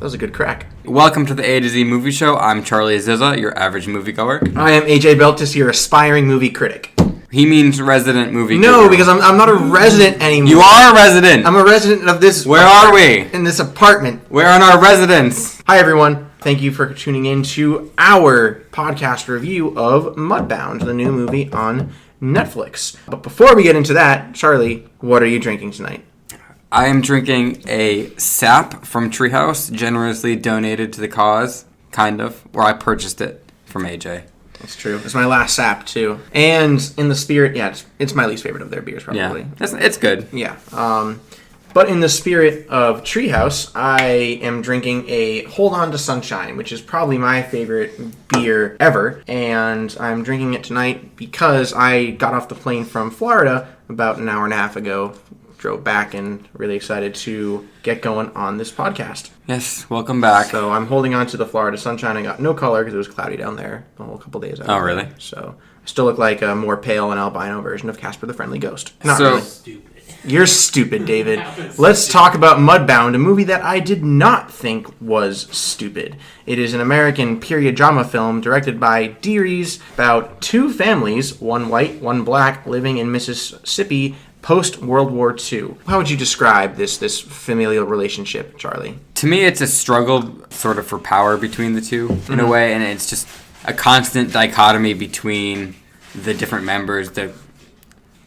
was a good crack. Welcome to the A to Z Movie Show. I'm Charlie Aziza, your average moviegoer. I am AJ Beltis, your aspiring movie critic. He means resident movie No, critic. because I'm not a resident anymore. You are a resident. I'm a resident of this... Where are we? In this apartment. We're on our residence. Hi, everyone. Thank you for tuning in to our podcast review of Mudbound, the new movie on Netflix. But before we get into that, Charlie, what are you drinking tonight? I am drinking a sap from Treehouse, generously donated to the cause, kind of, where I purchased it from AJ. That's true. It's my last sap, too. And in the spirit, it's my least favorite of their beers, probably. Yeah, it's good. Yeah. But in the spirit of Treehouse, I am drinking a Hold On to Sunshine, which is probably my favorite beer ever. And I'm drinking it tonight because I got off the plane from Florida about an hour and a half ago. Drove back and really excited to get going on this podcast. Yes, welcome back. So I'm holding on to the Florida sunshine. I got no color because it was cloudy down there the whole couple days. Oh, really? So I still look like a more pale and albino version of Casper the Friendly Ghost. Not really. Stupid. You're stupid, David. Let's talk about Mudbound, a movie that I did not think was stupid. It is an American period drama film directed by Dearies about two families, one white, one black, living in Mississippi post-World War II. How would you describe this familial relationship, Charlie? To me, it's a struggle sort of for power between the two, in a way, and it's just a constant dichotomy between the different members, the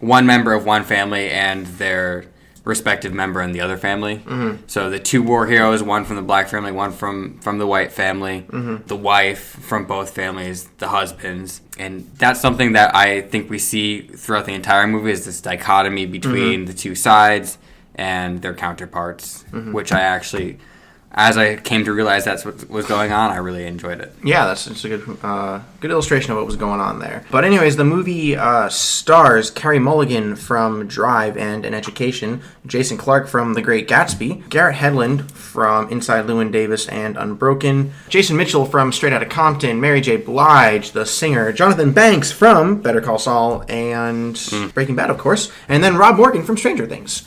one member of one family and their respective member in the other family. Mm-hmm. So the two war heroes, one from the black family, one from the white family, the wife from both families, the husbands. And that's something that I think we see throughout the entire movie is this dichotomy between the two sides and their counterparts, which I actually, as I came to realize that's what was going on, I really enjoyed it. Yeah, that's a good illustration of what was going on there. But anyways, the movie stars Carey Mulligan from Drive and An Education, Jason Clarke from The Great Gatsby, Garrett Hedlund from Inside Llewyn Davis and Unbroken, Jason Mitchell from Straight Outta Compton, Mary J. Blige, the singer, Jonathan Banks from Better Call Saul and Breaking Bad, of course, and then Rob Morgan from Stranger Things.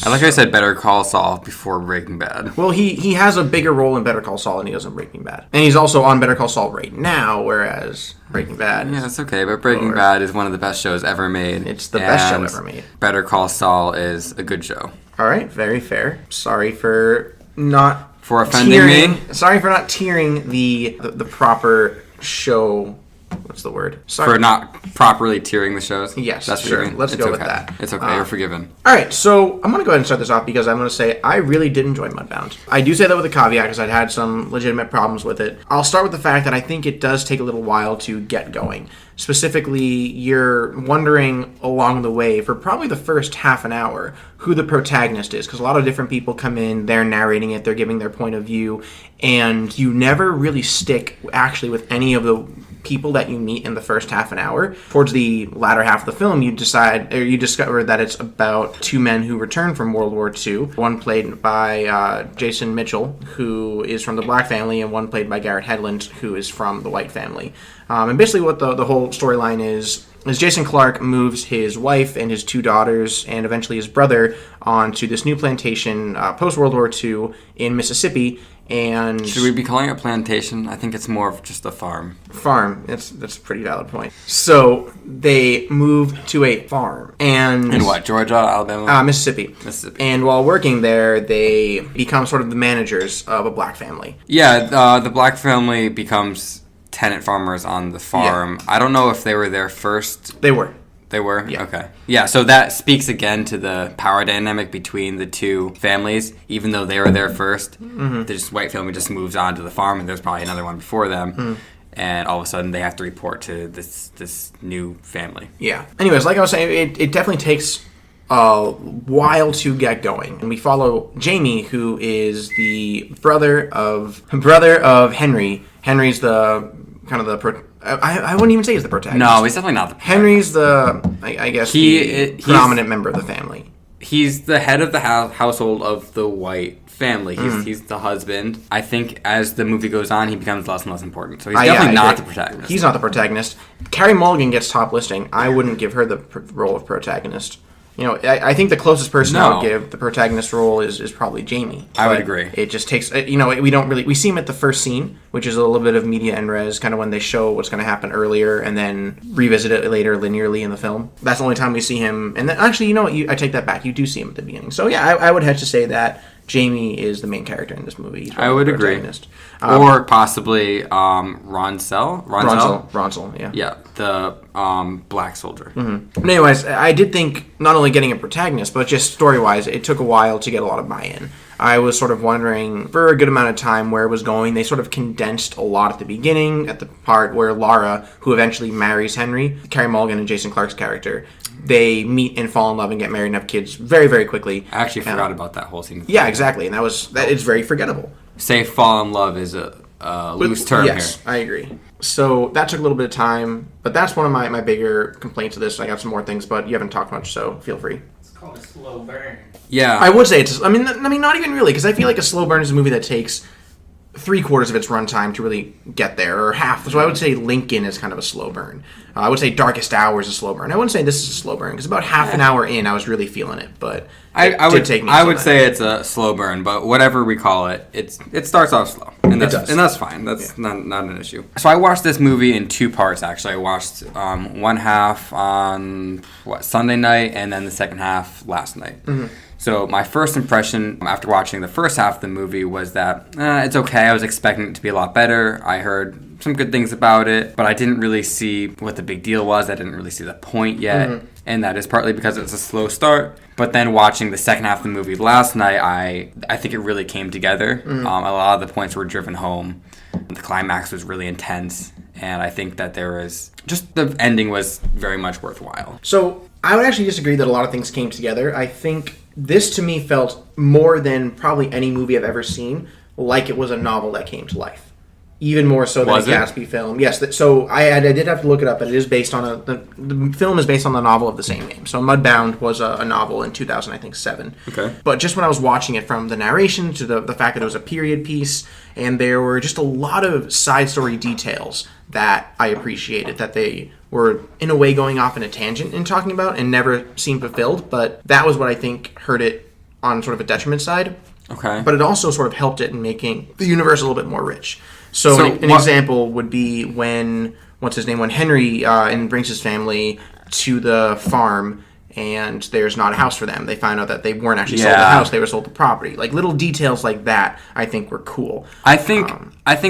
I like how I said Better Call Saul before Breaking Bad. Well, he has a bigger role in Better Call Saul than he does in Breaking Bad. And he's also on Better Call Saul right now, whereas Breaking Bad... Yeah, it's okay, but Breaking Bad is one of the best shows ever made. It's the best show ever made. Better Call Saul is a good show. All right, very fair. Sorry for not... For offending me? Sorry for not tiering the proper show... What's the word? Sorry. For not properly tiering the shows? Yes, that's sure. What you mean. Let's it's go okay. with that. It's okay. You're forgiven. All right, so I'm going to go ahead and start this off because I'm going to say I really did enjoy Mudbound. I do say that with a caveat because I'd had some legitimate problems with it. I'll start with the fact that I think it does take a little while to get going. Specifically, you're wondering along the way for probably the first half an hour who the protagonist is because a lot of different people come in, they're narrating it, they're giving their point of view, and you never really stick actually with any of the people that you meet in the first half an hour. Towards the latter half of the film, you discover that it's about two men who return from World War II. One played by Jason Mitchell, who is from the black family, and one played by Garrett Hedlund, who is from the white family. And basically what the whole storyline is Jason Clarke moves his wife and his two daughters and eventually his brother onto this new plantation post-World War II in Mississippi. And should we be calling it a plantation? I think it's more of just a farm. Farm. That's a pretty valid point. So they move to a farm. And in what, Georgia, Alabama? Mississippi. And while working there, they become sort of the managers of a black family. Yeah, the black family becomes tenant farmers on the farm. Yeah. I don't know if they were there first. They were. They were? Yeah. Okay. Yeah, so that speaks again to the power dynamic between the two families. Even though they were there first, the white family just moves on to the farm, and there's probably another one before them. And all of a sudden, they have to report to this new family. Yeah. Anyways, like I was saying, it definitely takes a while to get going. And we follow Jamie, who is the brother of Henry. Henry's the kind of the... I wouldn't even say he's the protagonist. No, he's definitely not the protagonist. Henry's the, I guess, the prominent member of the family. He's the head of the household of the white family. He's the husband. I think as the movie goes on, he becomes less and less important. So he's definitely not the protagonist. He's not the protagonist. Carey Mulligan gets top listing. I wouldn't give her the role of protagonist. I think the closest person I No. would give the protagonist role is probably Jamie. I would But agree. It just takes, we see him at the first scene, which is a little bit of media en res, kind of when they show what's going to happen earlier and then revisit it later linearly in the film. That's the only time we see him. And then, actually, you know what? I take that back. You do see him at the beginning. So, yeah, I would have to say that Jamie is the main character in this movie. He's I would the agree. protagonist. Or possibly Ronsel. Ronsel, yeah. Yeah, the black soldier. But anyways, I did think not only getting a protagonist, but just story-wise, it took a while to get a lot of buy-in. I was sort of wondering for a good amount of time where it was going. They sort of condensed a lot at the beginning, at the part where Lara, who eventually marries Henry, Carey Mulligan and Jason Clarke's character, they meet and fall in love and get married and have kids very, very quickly. I actually forgot about that whole scene. Yeah, exactly, and it's very forgettable. Say fall in love is a loose term yes, here. I agree. So that took a little bit of time, but that's one of my bigger complaints of this. I got some more things, but you haven't talked much, so feel free. It's called a slow burn. Yeah. I would say I mean, not even really, because I feel like a slow burn is a movie that takes 3/4 of its runtime to really get there, or half. So I would say Lincoln is kind of a slow burn. I would say Darkest Hour is a slow burn. I wouldn't say this is a slow burn, because about half an hour in, I was really feeling it, but I would take me. I would say it's a slow burn, but whatever we call it, it starts off slow, and that's fine. That's not an issue. So I watched this movie in 2 parts. Actually, I watched one half on Sunday night, and then the second half last night. Mm-hmm. So my first impression after watching the first half of the movie was that it's okay. I was expecting it to be a lot better. I heard some good things about it, but I didn't really see what the big deal was. I didn't really see the point yet. Mm-hmm. And that is partly because it's a slow start. But then watching the second half of the movie last night, I think it really came together. Mm-hmm. A lot of the points were driven home. The climax was really intense. And I think that the ending was very much worthwhile. So I would actually disagree that a lot of things came together. I think this to me felt more than probably any movie I've ever seen like it was a novel that came to life. Even more so than a Gatsby film. Yes, so I did have to look it up, but it is based on the film is based on the novel of the same name. So Mudbound was a novel in 2007. Okay. But just when I was watching it, from the narration to the fact that it was a period piece, and there were just a lot of side story details that I appreciated, that they were in a way going off in a tangent and talking about and never seemed fulfilled, but that was what I think hurt it on sort of a detriment side. Okay. But it also sort of helped it in making the universe a little bit more rich. So an example would be when Henry brings his family to the farm and there's not a house for them. They find out that they weren't actually sold the house, they were sold the property. Like little details like that I think were cool. I think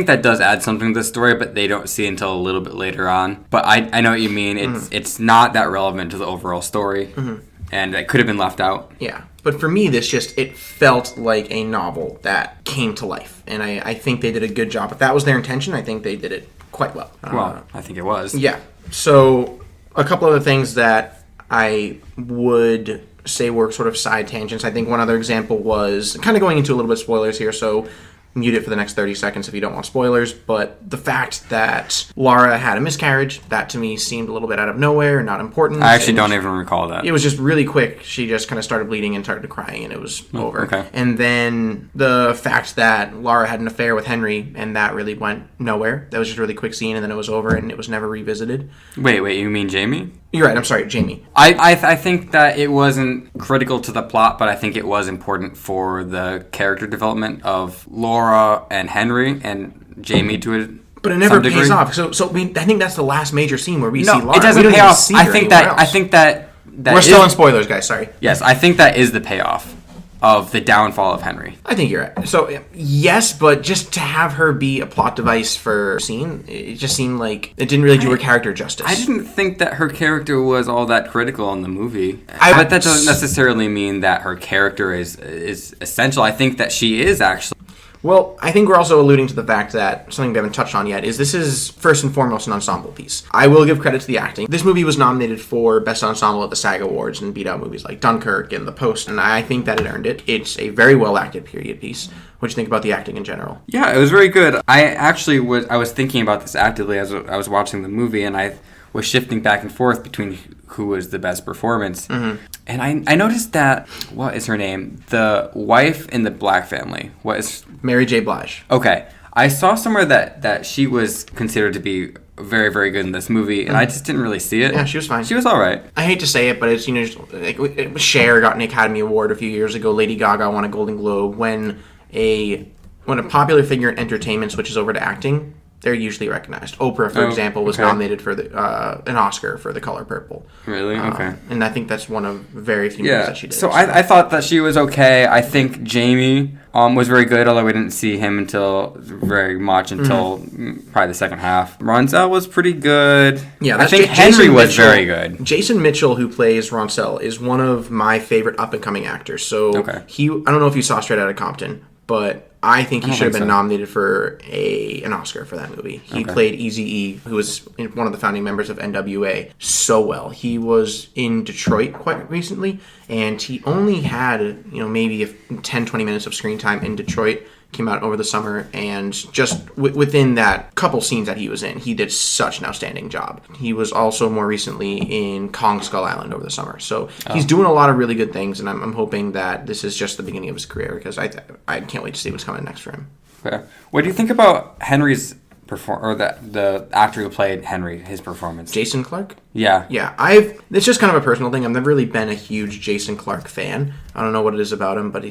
that does add something to the story, but they don't see until a little bit later on. But I know what you mean. It's not that relevant to the overall story. Mm-hmm. And it could have been left out. Yeah. But for me, it felt like a novel that came to life. And I think they did a good job. If that was their intention, I think they did it quite well. Well, I think it was. Yeah. So a couple other things that I would say were sort of side tangents. I think one other example was kind of going into a little bit of spoilers here, so mute it for the next 30 seconds if you don't want spoilers, but the fact that Lara had a miscarriage, that to me seemed a little bit out of nowhere, not important. I actually don't even recall that. It was just really quick. She just kind of started bleeding and started crying, and it was over. Okay. And then the fact that Lara had an affair with Henry, and that really went nowhere. That was just a really quick scene, and then it was over, and it was never revisited. Wait, you mean Jamie? You're right, I'm sorry, Jamie. I think that it wasn't critical to the plot, but I think it was important for the character development of Laura and Henry and Jamie to a But it never pays degree. off. So I think that's the last major scene where we see Lara. It doesn't we don't pay even off. see I her think anywhere that else. We're still in spoilers, guys. Sorry. Yes, I think that is the payoff of the downfall of Henry. I think you're right. So, yes, but just to have her be a plot device for a scene, it just seemed like it didn't really do her character justice. I didn't think that her character was all that critical in the movie. But that doesn't necessarily mean that her character is essential. I think that she is actually. Well, I think we're also alluding to the fact that something we haven't touched on yet is this is first and foremost an ensemble piece. I will give credit to the acting. This movie was nominated for Best Ensemble at the SAG Awards and beat out movies like Dunkirk and The Post, and I think that it earned it. It's a very well-acted period piece. What do you think about the acting in general? Yeah, it was very good. I was thinking about this actively as I was watching the movie, and I was shifting back and forth between who was the best performance. Mm-hmm. And I noticed that, what is her name? The wife in the Black family. What is... Mary J. Blige. Okay. I saw somewhere that she was considered to be very, very good in this movie, and I just didn't really see it. Yeah, she was fine. She was all right. I hate to say it, but it's, like, Cher got an Academy Award a few years ago. Lady Gaga won a Golden Globe. When a popular figure in entertainment switches over to acting, they're usually recognized. Oprah, for example, was nominated for an Oscar for The Color Purple. Really? Okay. And I think that's one of very few movies that she did. So I thought that she was okay. I think Jamie was very good, although we didn't see him until probably the second half. Ronzel was pretty good. Yeah, I think Henry was very good. Jason Mitchell, who plays Ronzel, is one of my favorite up-and-coming actors. So I don't know if you saw Straight Outta Compton, but I think he should have been nominated for an Oscar for that movie. He played Eazy-E, who was one of the founding members of NWA, so well. He was in Detroit quite recently, and he only had maybe 10-20 minutes of screen time in Detroit. Came out over the summer, and just within that couple scenes that he was in, he did such an outstanding job. He was also more recently in Kong Skull Island over the summer. So he's doing a lot of really good things, and I'm hoping that this is just the beginning of his career, because I can't wait to see what's coming next for him. Okay. What do you think about Henry's the actor who played Henry, his performance? Jason Clarke? Yeah. Yeah, it's just kind of a personal thing. I've never really been a huge Jason Clarke fan. I don't know what it is about him, but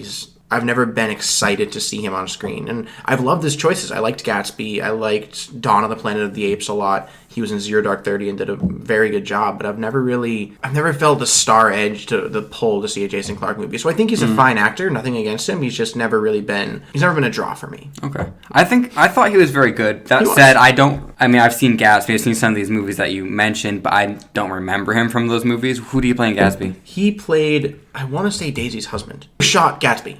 I've never been excited to see him on screen. And I've loved his choices. I liked Gatsby. I liked Dawn of the Planet of the Apes a lot. He was in Zero Dark 30 and did a very good job, but I've never felt the star edge to the pull to see a Jason Clarke movie. So I think he's a fine actor, nothing against him. He's just never been a draw for me. Okay. I thought he was very good. That said, I've seen Gatsby. I've seen some of these movies that you mentioned, but I don't remember him from those movies. Who do you play in Gatsby? He played, I want to say, Daisy's husband. Shot Gatsby.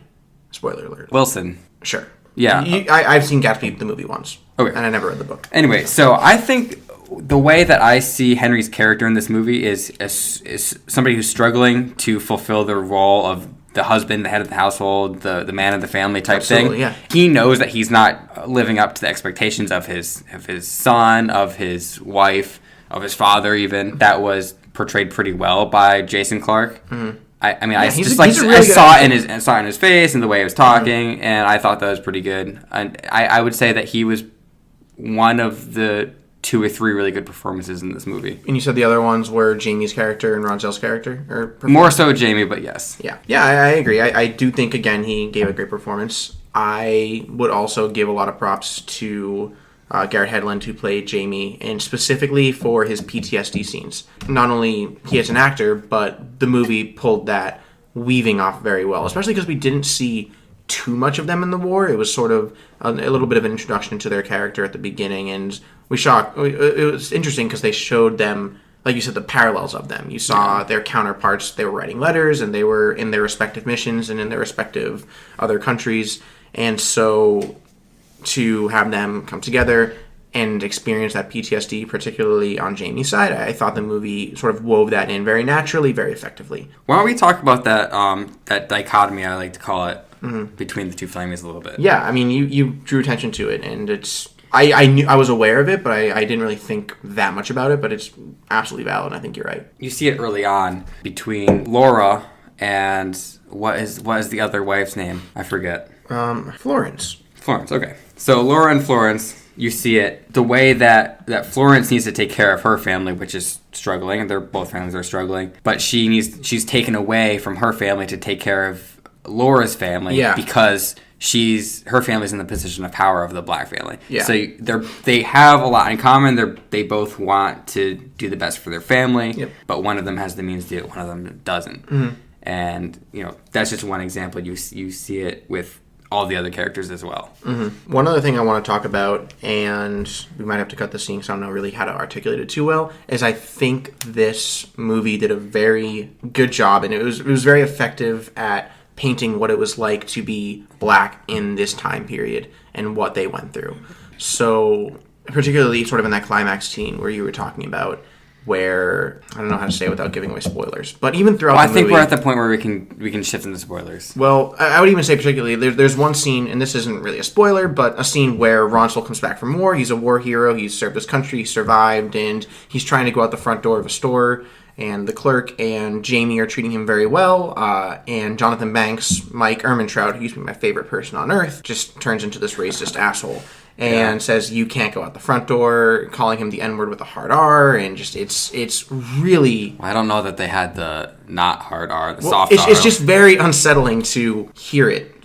Spoiler alert. Wilson. Sure. Yeah. I've seen Gatsby the movie once. Okay. And I never read the book. Anyway, so I think the way that I see Henry's character in this movie is somebody who's struggling to fulfill the role of the husband, the head of the household, the man of the family type thing. Yeah. He knows that he's not living up to the expectations of his son, of his wife, of his father even. That was portrayed pretty well by Jason Clarke. Mm-hmm. I saw it in his face and the way he was talking, and I thought that was pretty good. And I would say that he was one of the 2 or 3 really good performances in this movie. And you said the other ones were Jamie's character and Ronzel's character? More so Jamie, but yes. Yeah, I agree. I do think, again, he gave a great performance. I would also give a lot of props to Garrett Hedlund, who played Jamie, and specifically for his PTSD scenes. Not only he is an actor, but the movie pulled that weaving off very well, especially because we didn't see too much of them in the war. It was sort of a little bit of an introduction to their character at the beginning, and it was interesting because they showed them, like you said, the parallels of them. You saw their counterparts. They were writing letters, and they were in their respective missions and in their respective other countries, and so to have them come together and experience that PTSD, particularly on Jamie's side, I thought the movie sort of wove that in very naturally, very effectively. Why don't we talk about that dichotomy, I like to call it, between the two families a little bit? Yeah, I mean, you drew attention to it, and it's I was aware of it, but I didn't really think that much about it, but it's absolutely valid, and I think you're right. You see it early on between Laura and what is the other wife's name? I forget. Florence, okay. So Laura and Florence, you see it, the way that Florence needs to take care of her family, which is struggling, and both families are struggling, but she's taken away from her family to take care of Laura's family because her family's in the position of power of the black family. Yeah. So they have a lot in common. They both want to do the best for their family, but one of them has the means to do it, one of them doesn't. Mm-hmm. And that's just one example. You see it with all the other characters as well. Mm-hmm. One other thing I want to talk about, and we might have to cut the scene because I don't know really how to articulate it too well, is I think this movie did a very good job, and it was very effective at painting what it was like to be black in this time period and what they went through. So, particularly sort of in that climax scene where you were talking about, where I don't know how to say it without giving away spoilers, but even throughout the movie, I think we're at the point where we can shift into spoilers. Well, I would even say particularly there's one scene, and this isn't really a spoiler, but a scene where Ronsel comes back from war. He's a war hero. He's served his country. He survived, and he's trying to go out the front door of a store, and the clerk and Jamie are treating him very well. And Jonathan Banks, Mike Ehrmantraut, who used to be my favorite person on earth, just turns into this racist asshole and says you can't go out the front door, calling him the N-word with a hard R, and just it's really... I don't know that they had the not hard R, the soft R. It's just very unsettling to hear it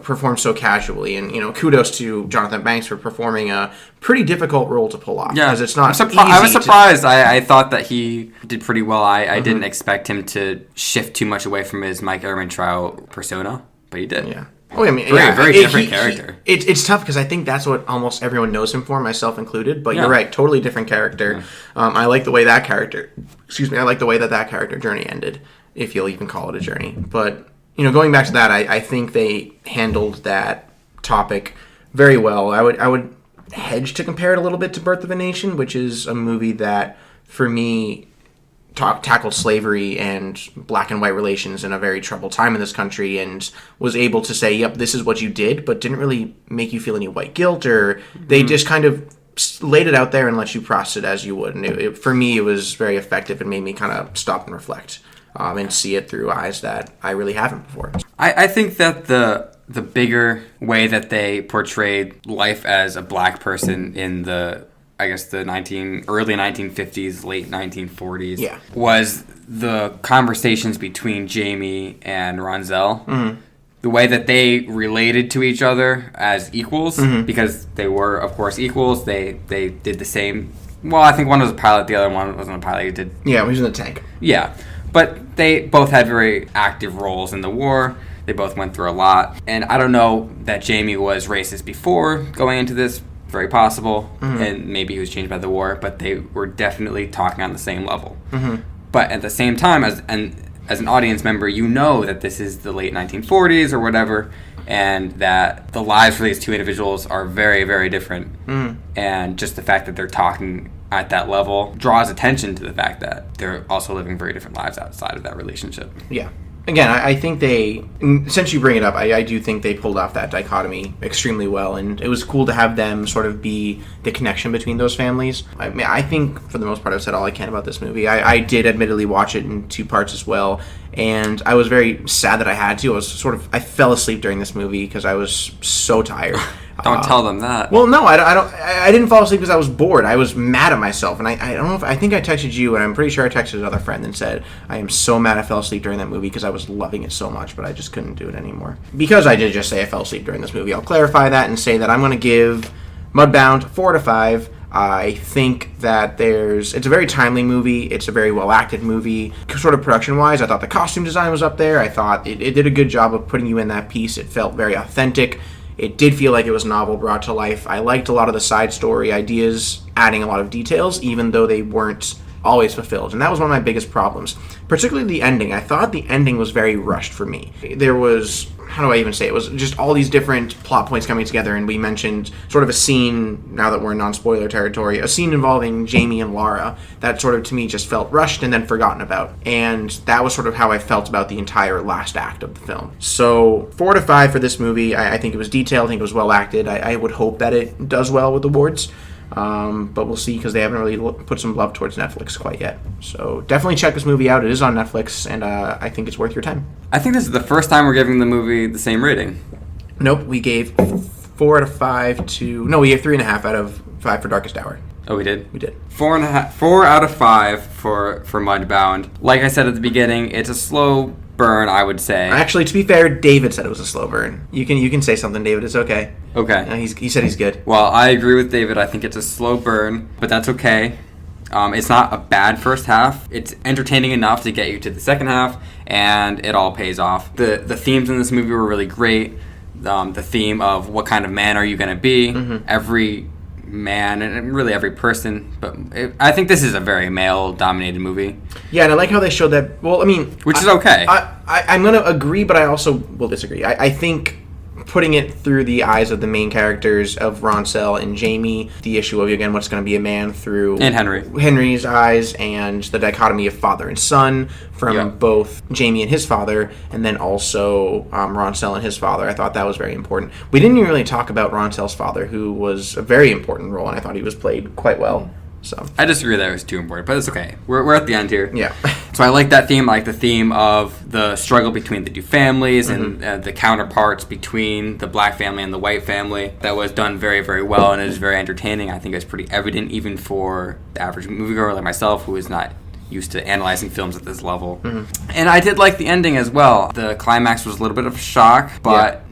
performed so casually, and kudos to Jonathan Banks for performing a pretty difficult role to pull off. Yeah, because it's not easy. I was surprised. I thought that he did pretty well. I didn't expect him to shift too much away from his Mike Ehrmantraut persona, but he did. Yeah. Oh, I mean, very different character. It's tough because I think that's what almost everyone knows him for, myself included. But you're right, totally different character. Yeah. I like the way that character. I like the way that character journey ended, if you'll even call it a journey. But going back to that, I think they handled that topic very well. I would hedge to compare it a little bit to Birth of a Nation, which is a movie that, for me, tackled slavery and black and white relations in a very troubled time in this country, and was able to say, yep, this is what you did, but didn't really make you feel any white guilt, or they just kind of laid it out there and let you process it as you would. And for me, it was very effective and made me kind of stop and reflect and see it through eyes that I really haven't before. I think that the bigger way that they portrayed life as a black person in the early 1950s, late 1940s, was the conversations between Jamie and Ronzel. Mm-hmm. The way that they related to each other as equals, because they were, of course, equals. They did the same. Well, I think one was a pilot, the other one wasn't a pilot. He did. Yeah, he was in the tank. Yeah, but they both had very active roles in the war. They both went through a lot, and I don't know that Jamie was racist before going into this. Very possible, and maybe he was changed by the war, but they were definitely talking on the same level. But at the same time, as an audience member, you know that this is the late 1940s or whatever, and that the lives for these two individuals are very, very different. And just the fact that they're talking at that level draws attention to the fact that they're also living very different lives outside of that relationship. Yeah. Again, I think since you bring it up, I do think they pulled off that dichotomy extremely well, and it was cool to have them sort of be the connection between those families. I mean, I think, for the most part, I've said all I can about this movie. I did admittedly watch it in 2 parts as well, and I was very sad that I had to. I fell asleep during this movie because I was so tired. Don't tell them that. Well, no, I didn't fall asleep because I was bored. I was mad at myself, and I don't know I think I texted you, and I'm pretty sure I texted another friend and said, I am so mad I fell asleep during that movie because I was loving it so much, but I just couldn't do it anymore. Because I did just say I fell asleep during this movie, I'll clarify that and say that I'm going to give Mudbound 4 out of 5. I think that it's a very timely movie. It's a very well-acted movie. Sort of production-wise, I thought the costume design was up there. I thought it did a good job of putting you in that piece. It felt very authentic. It did feel like it was a novel brought to life. I liked a lot of the side story ideas, adding a lot of details, even though they weren't always fulfilled. And that was one of my biggest problems. Particularly the ending. I thought the ending was very rushed for me. There was, how do I even say it? It was just all these different plot points coming together, and we mentioned sort of a scene, now that we're in non-spoiler territory, a scene involving Jamie and Laura that sort of, to me, just felt rushed and then forgotten about. And that was sort of how I felt about the entire last act of the film. So 4 out of 5 for this movie. I think it was detailed. I think it was well acted. I would hope that it does well with awards. But we'll see, because they haven't really put some love towards Netflix quite yet. So definitely check this movie out. It is on Netflix, and I think it's worth your time. I think this is the first time we're giving the movie the same rating. Nope, we gave 4 out of 5 to... No, we gave 3.5 out of 5 for Darkest Hour. Oh, we did? We did. 4 out of 5 for Mudbound. Like I said at the beginning, it's a slow burn, I would say. Actually, to be fair, David said it was a slow burn. You can say something, David. It's okay. Okay. He said he's good. Well, I agree with David. I think it's a slow burn, but that's okay. It's not a bad first half. It's entertaining enough to get you to the second half, and it all pays off. The themes in this movie were really great. The theme of what kind of man are you going to be? Mm-hmm. Every man, and really every person, but I think this is a very male-dominated movie. Yeah, and I like how they showed that. Well, I mean, which is okay. I'm going to agree, but I also will disagree. I think putting it through the eyes of the main characters of Ronzel and Jamie, the issue of, again, what's going to be a man through... And Henry's eyes, and the dichotomy of father and son from both Jamie and his father, and then also Ronzel and his father. I thought that was very important. We didn't even really talk about Roncel's father, who was a very important role, and I thought he was played quite well. So I disagree that it was too important, but it's okay. We're at the end here. yeah. So I like that theme. I like the theme of the struggle between the two families and the counterparts between the black family and the white family. That was done very, very well, and it was very entertaining. I think it was pretty evident even for the average moviegoer like myself, who is not used to analyzing films at this level. And I did like the ending as well. The climax was a little bit of a shock, but,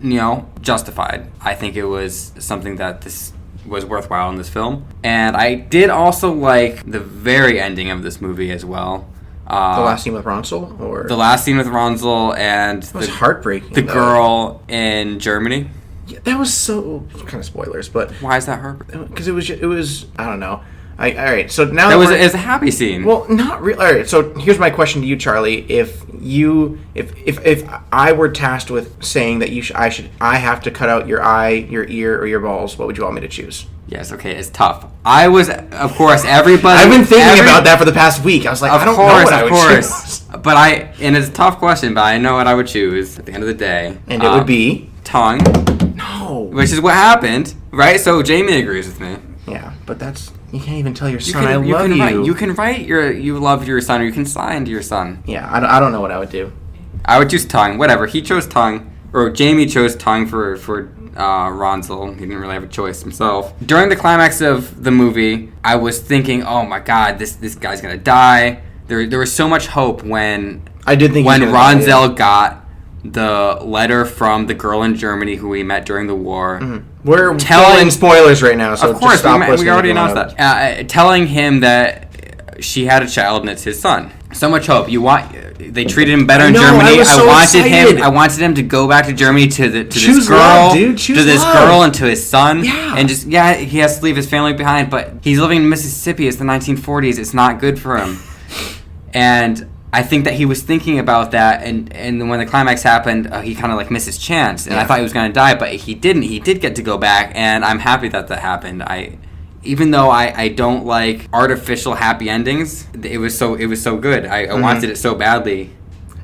justified. I think it was something that this was worthwhile in this film. And I did also like the very ending of this movie as well. The last scene with Ransel? Or The last scene with Ransel and that was heartbreaking. The girl in Germany. Yeah, that was so kind of spoilers, but Why is that heartbreaking? because it was I don't know. All right, so now That was it's a happy scene. well, not really. All right, so here's my question to you, Charlie. If I were tasked with saying that I have to cut out your eye, your ear, or your balls, what would you want me to choose? Yes, okay, it's tough. I was, of course, everybody. I've been thinking about that for the past week. I was like, I don't know what I would choose. But and it's a tough question, but I know what I would choose at the end of the day. And it would be tongue. No. Which is what happened, right? So Jamie agrees with me. Yeah, but you can't even tell your son I love you. You can write you love your son, or you can sign to your son. Yeah, I don't know what I would do. I would choose tongue. Whatever. He chose tongue, or Jamie chose tongue for Ransel. He didn't really have a choice himself. During the climax of the movie, I was thinking, oh my God, this guy's gonna die. There was so much hope when I did think when Ransel got the letter from the girl in Germany who we met during the war. We're telling spoilers right now, so of course, just stop listening. We already announced that. Telling him that she had a child and it's his son. So much hope. They treated him better in Germany. I wanted him to go back to Germany to this girl, love, dude. Choose to this love. girl and to his son. Yeah. And he has to leave his family behind, but he's living in Mississippi. It's the 1940s. It's not good for him. And I think that he was thinking about that, and when the climax happened, he kind of like missed his chance, and I thought he was going to die, but he didn't. He did get to go back, and I'm happy that happened. Even though I don't like artificial happy endings, it was so good. I wanted it so badly.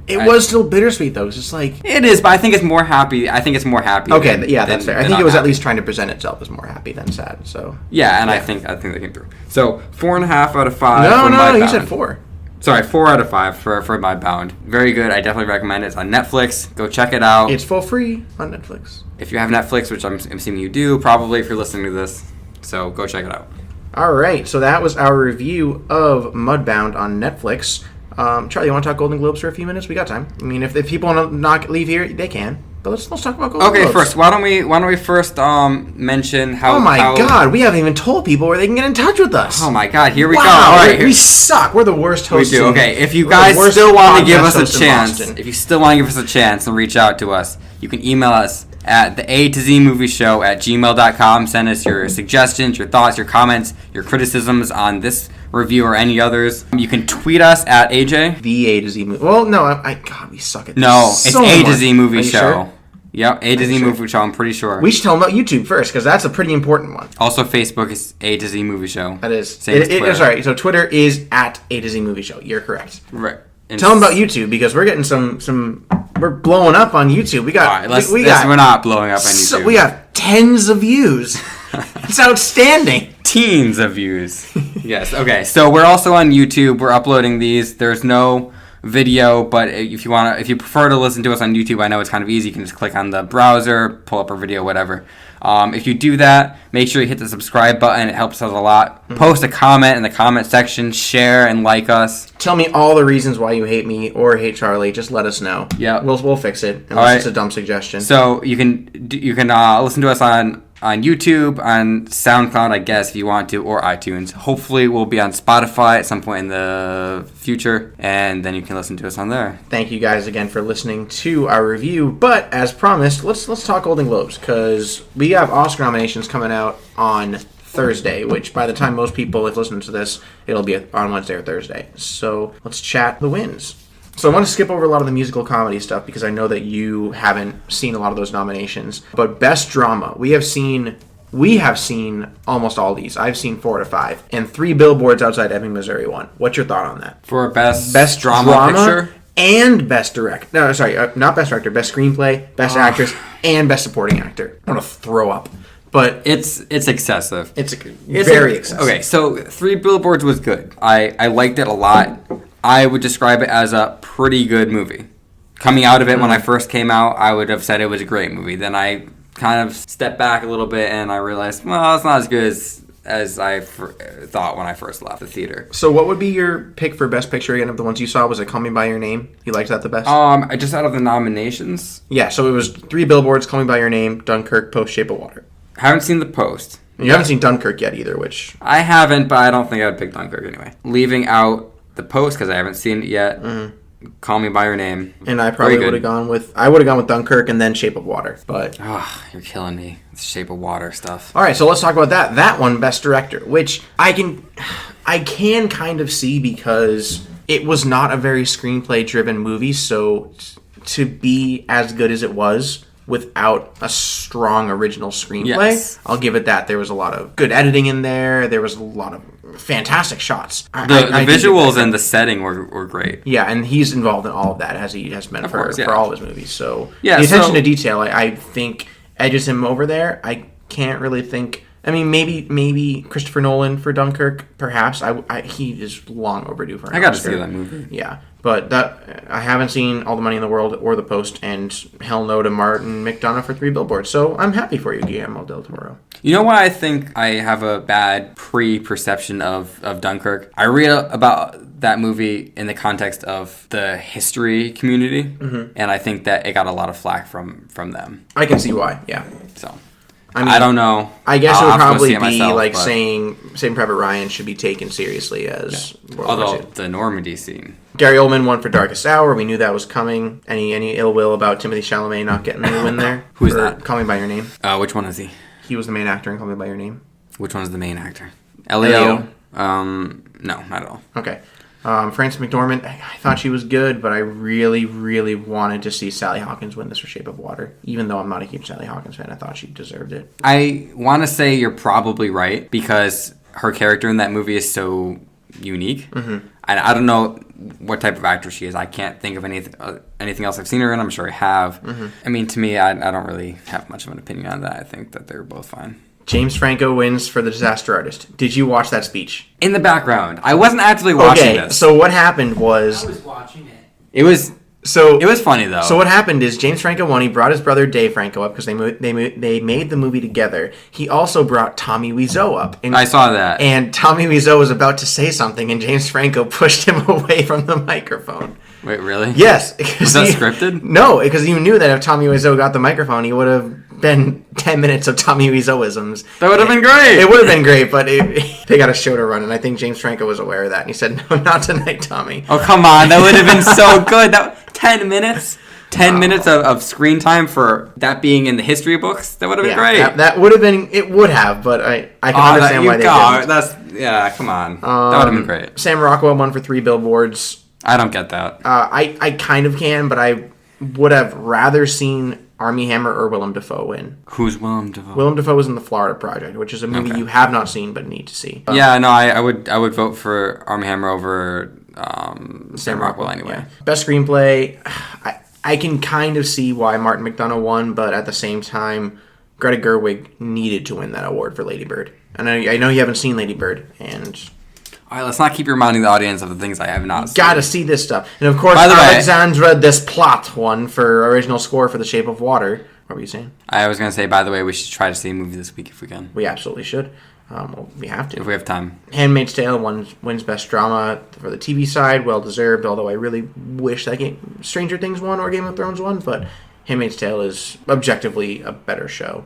It was still bittersweet though. It's just like it is, but I think it's more happy. Okay, that's fair. I think it was at least trying to present itself as more happy than sad. So yeah, and I think they came through. So 4.5 out of 5. No, you said 4. Sorry, 4 out of 5 for Mudbound. Very good. I definitely recommend it. It's on Netflix. Go check it out. It's for free on Netflix. If you have Netflix, which I'm assuming you do, probably if you're listening to this. So go check it out. All right, so that was our review of Mudbound on Netflix. Charlie, you want to talk Golden Globes for a few minutes? We got time. I mean, if people want to not leave here, they can. But let's talk about Golden Globes. Okay, first, why don't we first mention how? Oh my God, we haven't even told people where they can get in touch with us. Oh my God, here we go. All right, we suck. We're the worst hosts. We do. Okay, if you guys still want to give us a chance, and reach out to us, you can email us at the A to Z Movie Show at gmail.com. Send us your suggestions, your thoughts, your comments, your criticisms on this review or any others. You can tweet us at AJ. The A to Z Movie. Well, no, God, we suck at this. No, it's so A to Z Movie Show. Sure? Yep, A to Z Movie Show, I'm pretty sure. We should tell them about YouTube first, because that's a pretty important one. Also, Facebook is A to Z Movie Show. That is. Same as Twitter. Sorry, so Twitter is at A to Z Movie Show. You're correct. Right. Tell them about YouTube, because we're getting some we're blowing up on YouTube. We got. All right, we're not blowing up on YouTube. So we got tens of views. It's outstanding. Teens of views. Yes. Okay. So we're also on YouTube. We're uploading these. There's no video, but if you prefer to listen to us on YouTube, I know it's kind of easy. You can just click on the browser, pull up our video, whatever. If you do that, make sure you hit the subscribe button. It helps us a lot. Mm-hmm. Post a comment in the comment section. Share and like us. Tell me all the reasons why you hate me or hate Charlie. Just let us know. Yeah, we'll fix it unless it's a dumb suggestion. So you can listen to us on YouTube, on SoundCloud, I guess, if you want to, or iTunes. Hopefully, we'll be on Spotify at some point in the future, and then you can listen to us on there. Thank you guys again for listening to our review. But as promised, let's talk Golden Globes, because we have Oscar nominations coming out on Thursday, which by the time most people have listened to this, it'll be on Wednesday or Thursday. So let's chat the wins. So I want to skip over a lot of the musical comedy stuff because I know that you haven't seen a lot of those nominations. But Best Drama, we have seen almost all these. I've seen 4 out of 5. And 3 Billboards Outside Ebbing, Missouri won. What's your thought on that? For Best Drama Picture? And Best Director. No, sorry, not Best Director. Best Screenplay, Best Actress, and Best Supporting Actor. I want to throw up. but It's excessive. it's very excessive. Okay, so Three Billboards was good. I liked it a lot. I would describe it as a pretty good movie. Coming out of it when I first came out, I would have said it was a great movie. Then I kind of stepped back a little bit and I realized, well, it's not as good as I thought when I first left the theater. So what would be your pick for Best Picture again of the ones you saw? Was it Call Me By Your Name? You liked that the best? I just out of the nominations, Yeah, so it was Three Billboards, Call Me By Your Name, Dunkirk, Post, Shape of Water. haven't seen The Post. You haven't seen Dunkirk yet either, which... I haven't, but I don't think I would pick Dunkirk anyway. Leaving out The Post because I haven't seen it yet. Call Me By Your Name. And I probably would have gone with Dunkirk and then Shape of Water. But You're killing me. It's Shape of Water stuff. all right, so let's talk about that. That one, Best Director, which I can kind of see because it was not a very screenplay-driven movie. So to be as good as it was without a strong original screenplay, Yes. I'll give it that. There was a lot of good editing in there. There was a lot of fantastic shots. The visuals and the setting were great. Yeah, and he's involved in all of that, as he has been for all of his movies. So Yeah, the attention to detail, I think, edges him over there. I can't really think. I mean, maybe Christopher Nolan for Dunkirk, perhaps. He is long overdue for an I got to Oscar. see that movie. Yeah, but I haven't seen All the Money in the World or The Post, and hell no to Martin McDonagh for Three Billboards. So I'm happy for you, Guillermo del Toro. You know why I think I have a bad pre-perception of Dunkirk? I read about that movie in the context of the history community, and I think that it got a lot of flack from them. I can see why, yeah. So, I mean, I don't know. I guess it would probably be myself, like but- saying Saving Private Ryan should be taken seriously as World War Although II. the Normandy scene. Gary Oldman won for Darkest Hour. We knew that was coming. Any ill will about Timothée Chalamet not getting the win there? Who's for that? Call Me By Your Name. Which one is he? He was the main actor in Call Me By Your Name. Which one is the main actor? Elio. No, not at all. Okay. Frances McDormand, I thought she was good, but I really, really wanted to see Sally Hawkins win this for Shape of Water. Even though I'm not a huge Sally Hawkins fan, I thought she deserved it. I want to say you're probably right because her character in that movie is so unique. And I don't know what type of actor she is. I can't think of anything else I've seen her in. I'm sure I have. I mean, to me, I don't really have much of an opinion on that. I think that they're both fine. James Franco wins for The Disaster Artist. Did you watch that speech? In the background. I wasn't actually watching this. So what happened was... I was watching it. It was funny, though. So what happened is James Franco won. He brought his brother Dave Franco up because they made the movie together. He also brought Tommy Wiseau up. And, I saw that. And Tommy Wiseau was about to say something, and James Franco pushed him away from the microphone. Wait, really? Yes. Was that scripted? No, because you knew that if Tommy Wiseau got the microphone, he would have been 10 minutes of Tommy Wiseauisms. That would have been great. It would have been great, but they got a show to run, and I think James Franco was aware of that. And he said, "No, not tonight, Tommy." Oh, come on. That would have been so good. 10 minutes? 10 minutes of screen time for that being in the history books? That would have been great. That would have been, it would have, but I can understand why they didn't. Come on. That would have been great. Sam Rockwell won for Three Billboards. I don't get that. I kind of can, but I would have rather seen Armie Hammer or Willem Dafoe win. Who's Willem Dafoe? Willem Dafoe was in The Florida Project, which is a movie you have not seen but need to see. Yeah, no, I would vote for Armie Hammer over Sam Rockwell anyway. Yeah. Best screenplay, I can kind of see why Martin McDonagh won, but at the same time, Greta Gerwig needed to win that award for Lady Bird. And I know you haven't seen Lady Bird, and... All right, let's not keep reminding the audience of the things I have not seen. Gotta see this stuff. And of course, By the way, Alexandra Desplat won for original score for The Shape of Water. What were you saying? I was going to say, by the way, we should try to see a movie this week if we can. We absolutely should. Well, we have to. If we have time. Handmaid's Tale wins Best Drama for the TV side. Well deserved, although I really wish that Stranger Things won or Game of Thrones won. But Handmaid's Tale is objectively a better show.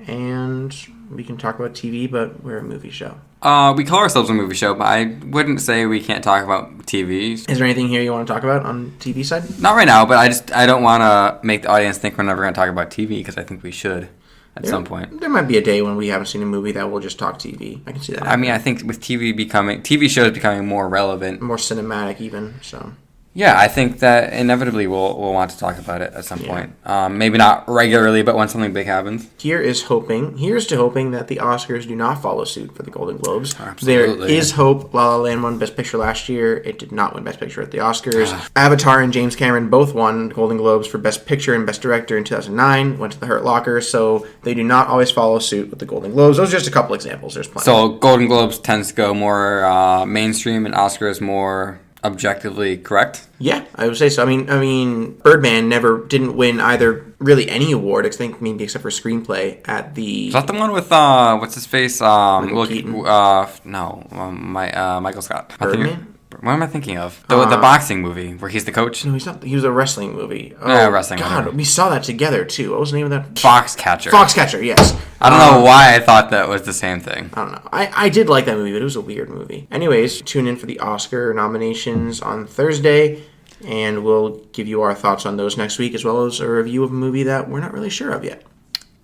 And we can talk about TV, but we're a movie show. We call ourselves a movie show, but I wouldn't say we can't talk about TV. Is there anything here you want to talk about on TV side? Not right now, but I don't want to make the audience think we're never going to talk about TV because I think we should at some point. There might be a day when we haven't seen a movie that we'll just talk TV. I can see that. I mean, I think with TV shows becoming more relevant. More cinematic even, so... Yeah, I think that inevitably we'll want to talk about it at some point. Maybe not regularly, but when something big happens. Here's to hoping that the Oscars do not follow suit for the Golden Globes. Absolutely. There is hope. La La Land won Best Picture last year. It did not win Best Picture at the Oscars. Avatar and James Cameron both won Golden Globes for Best Picture and Best Director in 2009. Went to the Hurt Locker, so they do not always follow suit with the Golden Globes. Those are just a couple examples. There's plenty. So Golden Globes tends to go more mainstream, and Oscars more objectively correct. Yeah, I would say so. I mean, Birdman didn't win either really any award, I think maybe except for screenplay at the. Is that the one with what's his face? Keaton? Michael Scott. Birdman? What am I thinking of? The boxing movie where he's the coach. No, he's not. He was a wrestling movie. Oh, Yeah, wrestling. God, whatever. we saw that together too. What was the name of that? Foxcatcher. Foxcatcher. Yes. I don't know why I thought that was the same thing. I don't know. I did like that movie, but it was a weird movie. Anyways, tune in for the Oscar nominations on Thursday, and we'll give you our thoughts on those next week, as well as a review of a movie that we're not really sure of yet.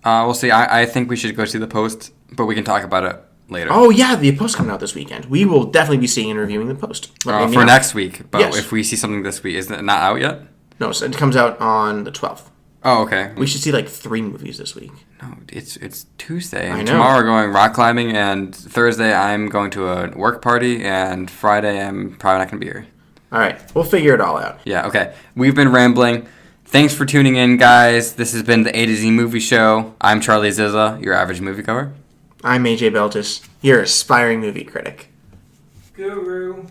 We'll see. I think we should go see The Post, but we can talk about it later. Oh, yeah, the Post coming out this weekend. We will definitely be seeing and reviewing the Post. For next week, but Yes. if we see something this week, is it not out yet? No, so it comes out on the 12th. Oh, okay. We should see like 3 movies this week. No, it's Tuesday. I And know. tomorrow we're going rock climbing, and Thursday I'm going to a work party, and Friday I'm probably not going to be here. All right, we'll figure it all out. Yeah, okay. We've been rambling. Thanks for tuning in, guys. This has been the A to Z Movie Show. I'm Charlie Zizza, your average moviegoer. I'm AJ Beltis, your aspiring movie critic. Guru.